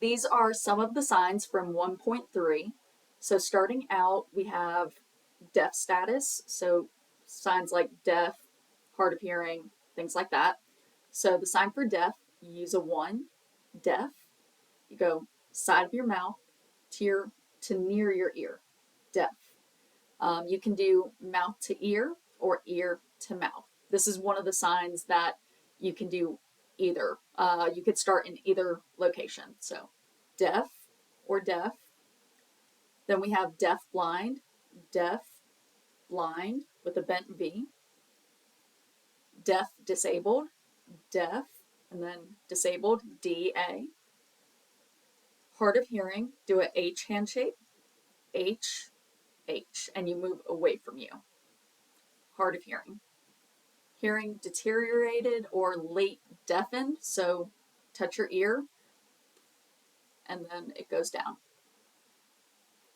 These are some of the signs from 1.3. So starting out, we have deaf status. So signs like deaf, hard of hearing, things like that. So the sign for deaf, you use a 1. Deaf, you go side of your mouth to near your ear. Deaf. You can do mouth to ear or ear to mouth. This is one of the signs that you can do either. You could start in either location. So deaf or deaf. Then we have deaf blind with a bent V. Deaf disabled, deaf, and then disabled, DA. Hard of hearing, do a H hand shape, H, H, and you move away from you. Hard of hearing. Hearing deteriorated or late deafened, so touch your ear, and then it goes down.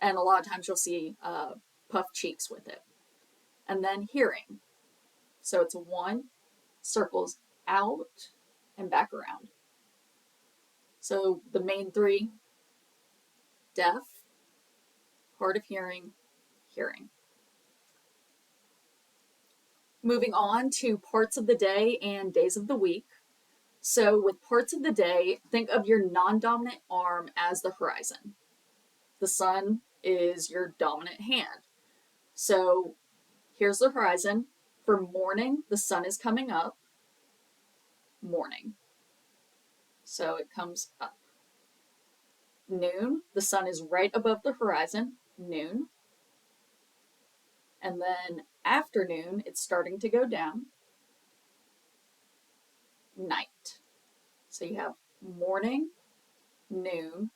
And a lot of times you'll see puffed cheeks with it. And then hearing. So it's a 1, circles out and back around. So the main 3, deaf, hard of hearing, hearing. Moving on to parts of the day and days of the week. So with parts of the day, think of your non-dominant arm as the horizon. The sun is your dominant hand. So here's the horizon. For morning, the sun is coming up. Morning. So it comes up. Noon, the sun is right above the horizon. Noon. And then afternoon, it's starting to go down. Night. So you have morning, noon,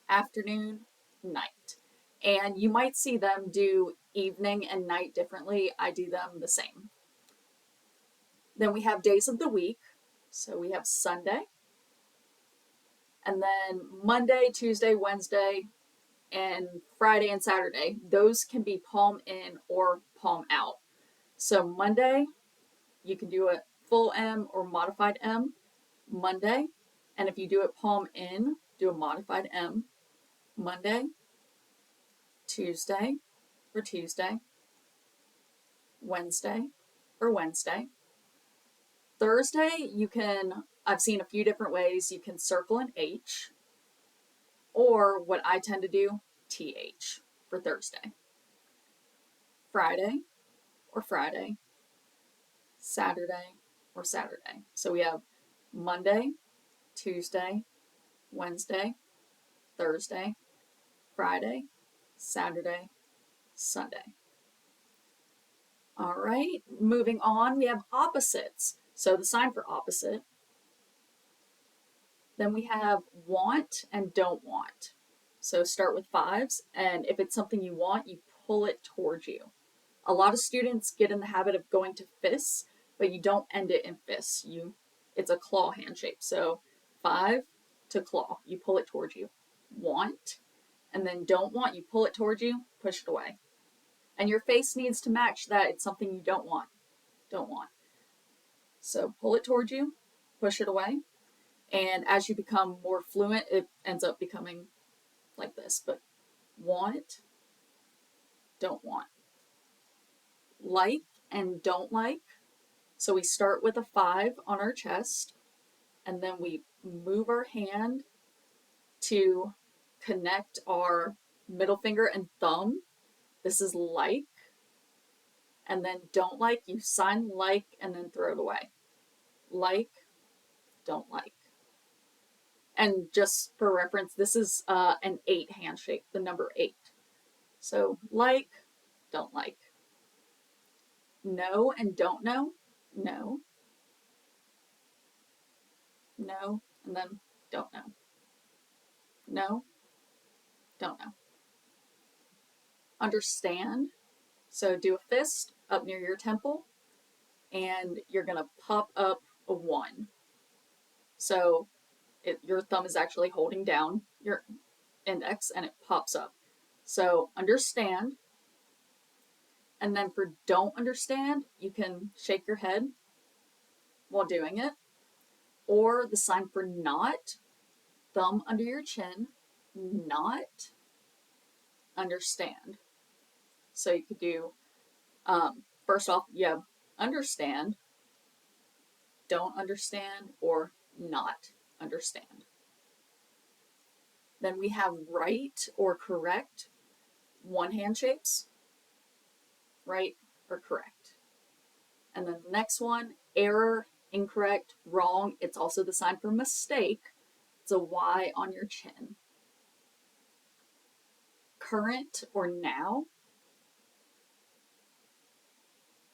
afternoon, night. And you might see them do evening and night differently. I do them the same. Then we have days of the week. So we have Sunday. And then Monday, Tuesday, Wednesday, and Friday and Saturday. Those can be palm in or palm out. So Monday, you can do a full M or modified M. Monday. And if you do it palm in, do a modified M. Monday. Tuesday or Tuesday. Wednesday or Wednesday. Thursday, I've seen a few different ways. You can circle an H, or what I tend to do, TH for Thursday. Friday or Friday. Saturday or Saturday. So we have Monday, Tuesday, Wednesday, Thursday, Friday, Saturday, Sunday. All right, moving on, we have opposites. So the sign for opposite. Then we have want and don't want. So start with 5s, and if it's something you want, you pull it towards you. A lot of students get in the habit of going to fists, but you don't end it in fists. It's a claw hand shape. So 5 to claw, you pull it towards you. Want, and then don't want, you pull it towards you, push it away. And your face needs to match that. It's something you don't want. Don't want. So pull it towards you, push it away. And as you become more fluent, it ends up becoming like this. But want, don't want. Like and don't like. So we start with a 5 on our chest, and then we move our hand to connect our middle finger and thumb. This is like. And then don't like, you sign like and then throw it away. Like, don't like. And just for reference, this is an 8 handshake, the number 8. So like, don't like. No and don't know. No. No, and then don't know. No, don't know. Understand. So do a fist up near your temple, and you're going to pop up a 1. So your thumb is actually holding down your index, and it pops up. So understand. And then for don't understand, you can shake your head while doing it. Or the sign for not, thumb under your chin, not, understand. So you could do, first off, you have understand, don't understand, or not understand. Then we have right or correct, one hand shapes, right or correct. And then the next one, error, incorrect, wrong. It's also the sign for mistake. It's a Y on your chin. Current or now.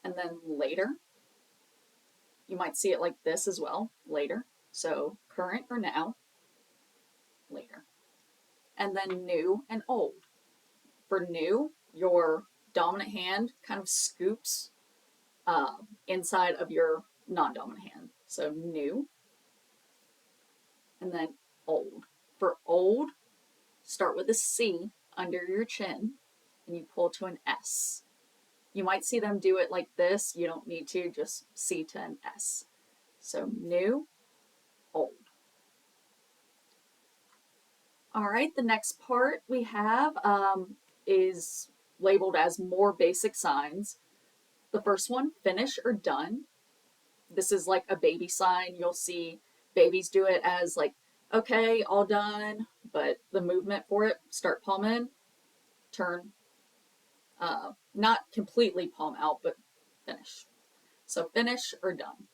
And then later. You might see it like this as well, later. So current or now, later. And then new and old. For new, your dominant hand kind of scoops inside of your non-dominant hand. So new. And then old. For old, start with a C under your chin and you pull to an S. You might see them do it like this. You don't need to, just C to an S. So new, old. All right, the next part we have is labeled as more basic signs. The first one, finish or done. This is like a baby sign. You'll see babies do it as like, okay, all done, but the movement for it, start palm in, turn, not completely palm out, but finish. So finish or done.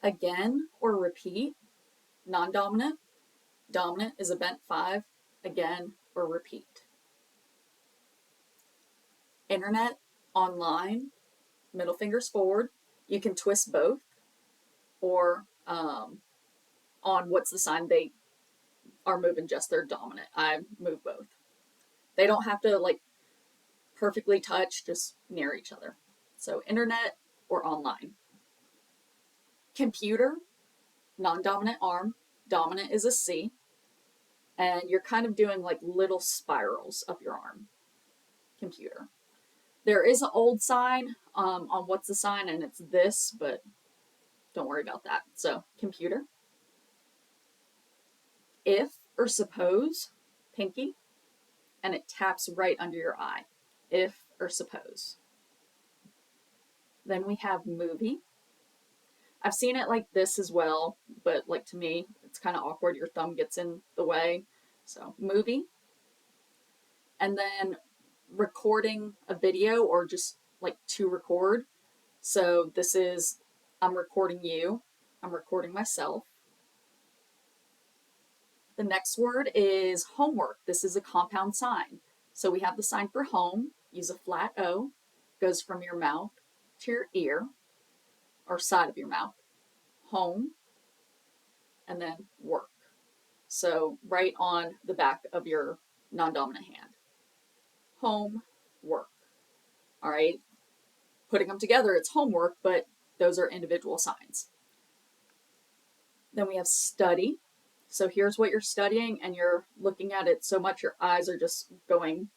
Again or repeat, non-dominant. Dominant is a bent 5, again or repeat. Internet, online, middle fingers forward. You can twist both, or on what's the sign, they are moving just their dominant. I move both. They don't have to like perfectly touch, just near each other. So internet or online. Computer, non-dominant arm. Dominant is a C. And you're kind of doing like little spirals up your arm. Computer. There is an old sign on what's the sign, and it's this, but don't worry about that. So computer. If or suppose, pinky, and it taps right under your eye. If or suppose. Then we have movie. I've seen it like this as well, but like to me, it's kind of awkward. Your thumb gets in the way. So movie. And then recording a video, or just like to record. So this is, I'm recording you. I'm recording myself. The next word is homework. This is a compound sign. So we have the sign for home. Use a flat O. Goes from your mouth to your ear, or side of your mouth. Home, and then work. So right on the back of your non-dominant hand. Home, work. All right. Putting them together, it's homework, but those are individual signs. Then we have study. So here's what you're studying, and you're looking at it so much your eyes are just going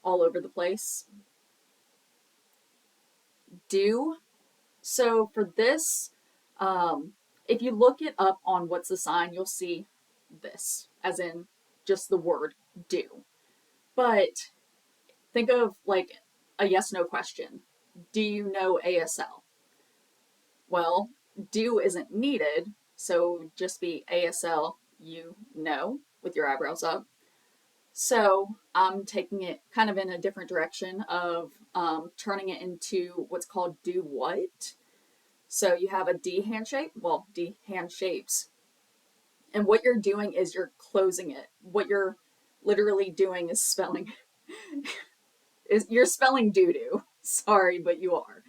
all over the place. Do. So for this, if you look it up on what's the sign, you'll see this, as in just the word do. But think of like a yes/no question. Do you know ASL? Well, do isn't needed, so just be ASL, you know, with your eyebrows up. So I'm taking it kind of in a different direction of turning it into what's called do what. So you have a D hand shape, well, D hand shapes. And what you're doing is you're closing it. What you're literally doing is spelling, you're spelling doo-doo. Sorry, but you are.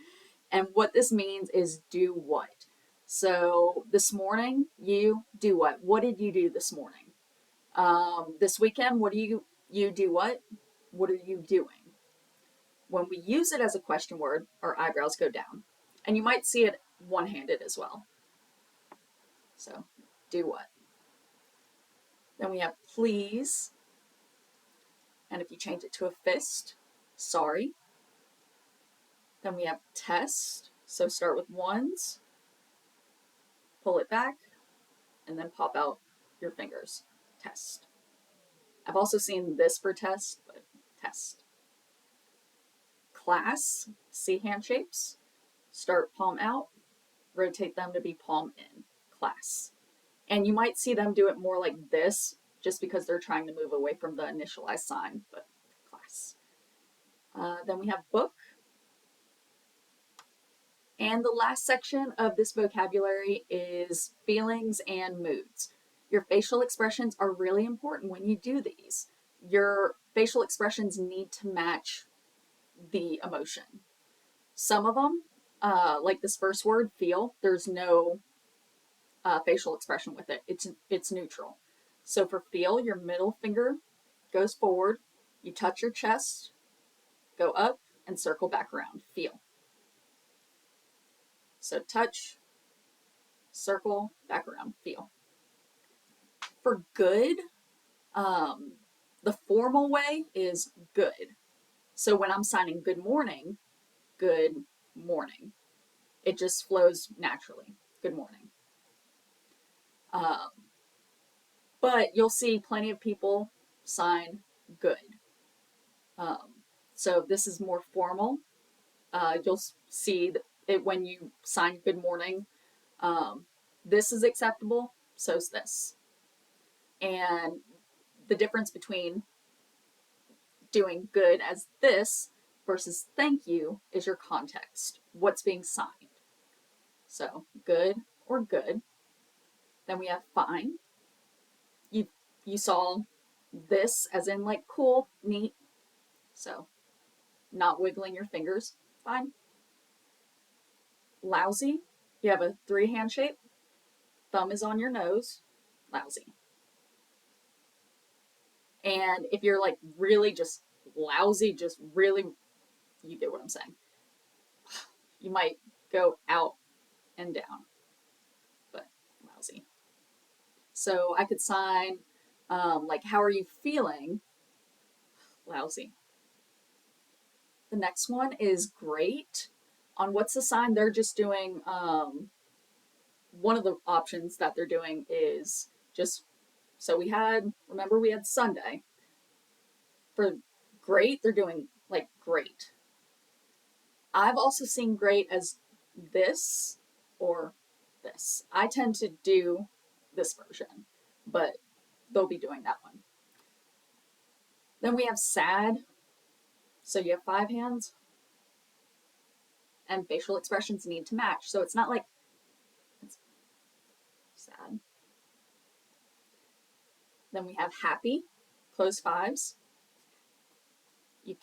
And what this means is do what. So this morning, you do what? What did you do this morning? This weekend, what do you do what? What are you doing? When we use it as a question word, our eyebrows go down. And you might see it one-handed as well. So, do what? Then we have please. And if you change it to a fist, sorry. Then we have test. So start with ones, pull it back, and then pop out your fingers. Test. I've also seen this for test, but test. Class, C hand shapes. Start palm out, rotate them to be palm in. Class. And you might see them do it more like this just because they're trying to move away from the initialized sign, but class. Then we have book. And the last section of this vocabulary is feelings and moods. Your facial expressions are really important when you do these. Your facial expressions need to match the emotion. Some of them, like this first word, feel, there's no facial expression with it. It's neutral. So for feel, your middle finger goes forward, you touch your chest, go up, and circle back around. Feel. So touch, circle, back around, feel. For good, the formal way is good. So when I'm signing good morning, it just flows naturally. Good morning. But you'll see plenty of people sign good. So this is more formal. You'll see it when you sign good morning. This is acceptable, so is this. And the difference between doing good as this versus thank you is your context, what's being signed. So good or good. Then we have fine. You saw this as in like cool, neat. So not wiggling your fingers, fine. Lousy, you have a 3 hand shape. Thumb is on your nose, lousy. And if you're like really just lousy, just really, you get what I'm saying. You might go out and down, but lousy. So I could sign like, how are you feeling? Lousy. The next one is great. On what's the sign, they're just doing, one of the options that they're doing is just, so remember we had Sunday. For great, they're doing like great. I've also seen great as this or this. I tend to do this version, but they'll be doing that one. Then we have sad. So you have 5 hands, and facial expressions need to match. So it's not like it's sad. Then we have happy, closed 5s. You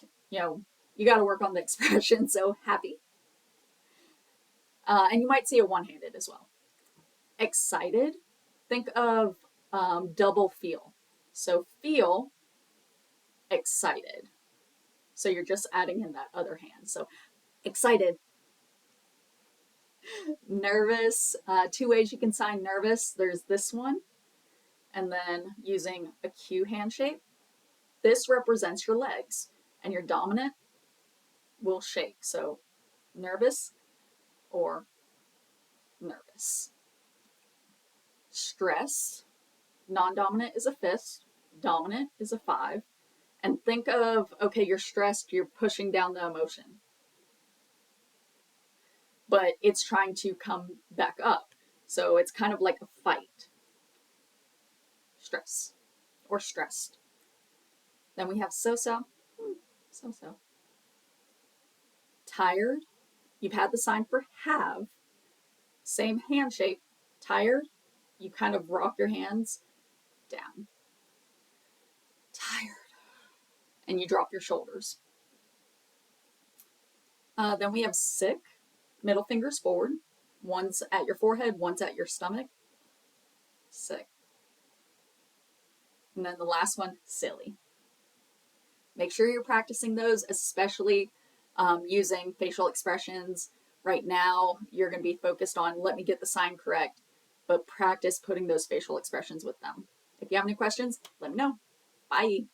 got to work on the expression. So happy. And you might see a one-handed as well. Excited. Think of double feel. So feel, excited. So you're just adding in that other hand. So excited. Nervous. 2 ways you can sign nervous. There's this one, and then using a Q hand shape. This represents your legs, and your dominant will shake. So nervous or nervous. Stress. Non-dominant is a fist. Dominant is a 5. And think of, okay, you're stressed, you're pushing down the emotion. But it's trying to come back up. So it's kind of like a fight. Stress or stressed. Then we have so-so. So-so. Tired. You've had the sign for have. Same hand shape. Tired. You kind of rock your hands down. Tired. And you drop your shoulders. Then we have sick. Middle fingers forward. One's at your forehead, one's at your stomach. Sick. And then the last one, silly. Make sure you're practicing those, especially using facial expressions. Right now, you're going to be focused on, let me get the sign correct, but practice putting those facial expressions with them. If you have any questions, let me know. Bye.